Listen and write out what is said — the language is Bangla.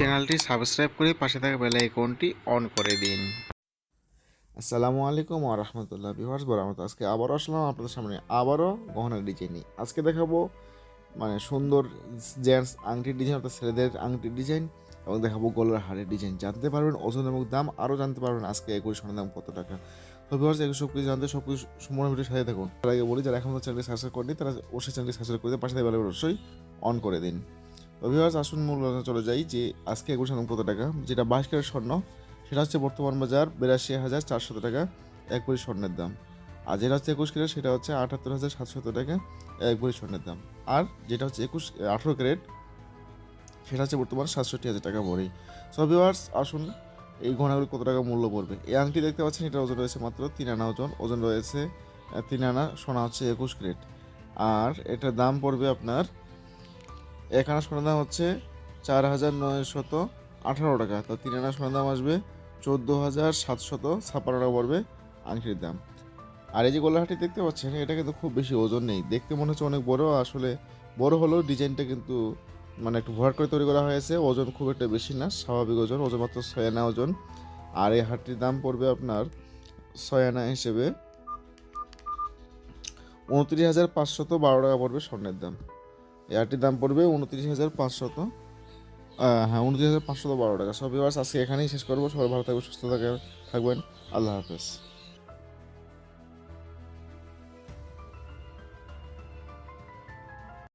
চ্যানেলটি সাবস্ক্রাইব করে পাশে থাকা বেল আইকনটি অন করে দিন। আসসালামু আলাইকুম ওয়া রাহমাতুল্লাহ। ভিউয়ার্স বরাবর আজকে আবারও আসলাম আপনাদের সামনে আবারও গহনার ডিজাইন নিয়ে। আজকে দেখাবো সুন্দর জেন্টস আংটির ডিজাইন অর্থাৎ ছেলেদের আংটির ডিজাইন এবং দেখাবো গলার হারের ডিজাইন। জানতে পারবেন ওজন এবং দাম, আরও জানতে পারবেন আজকে একুশ সোনার দাম কত টাকা। তো ভিউয়ার্স এগুলো সব কিছু জানতে সব কিছু সম্পূর্ণ ভিডিও সাথে থাকুন। তার আগে বলি যারা এখন চ্যানেলটি সাবস্ক্রাইব করেনি তারা অবশ্যই চ্যানেলটি সাবস্ক্রাইব করে পাশে বেল অবশ্যই অন করে দিন। তো ভিউয়ার্স আসুন মূল আলোচনা চলে যাই যে আজকে একুশ সোনার দাম কত টাকা। যেটা 22 ক্যারেট স্বর্ণ সেটা হচ্ছে বর্তমান বাজার 82,400 টাকা এক ভরি স্বর্ণের দাম। আর যেটা হচ্ছে 21 ক্যারেট সেটা হচ্ছে 78,700 টাকা এক ভরি স্বর্ণের দাম। আর যেটা হচ্ছে 18 ক্যারেট সেটা হচ্ছে বর্তমান 67,000 টাকা ভরি। সো ভিউয়ার্স আসুন এই গহনাগুলি কত টাকা মূল্য পড়বে। এই আংটি দেখতে পাচ্ছেন এটা ওজন রয়েছে মাত্র 3 আনা ওজন রয়েছে 3 আনা, সোনা হচ্ছে 21 ক্যারেট। আর এটার দাম পড়বে আপনার 1 আনা সোনার দাম হচ্ছে 4,918 টাকা। তো 3 আনা সোনার দাম আসবে 14,756 টাকা পড়বে আংটির দাম। আর এই যে গলাহাটি দেখতে পাচ্ছেন এটা কিন্তু খুব বেশি ওজন নেই, দেখতে মনে হচ্ছে অনেক বড়, আসলে বড় হলেও ডিজাইনটা কিন্তু একটু ভরাট করে তৈরি করা হয়েছে। ওজন খুব একটা বেশি না, স্বাভাবিক ওজন মাত্র 6 আনা ওজন। আর এই হাটটির দাম পড়বে আপনার 6 আনা হিসেবে 29,512 টাকা পড়বে স্বর্ণের দাম। এই হাটটির দাম পড়বে 29,512 টাকা। সব ভিউয়ার্স আজকে এখানেই শেষ করবো। সবাই ভালো থাকবেন, সুস্থ থাকবেন। আল্লাহ হাফেজ।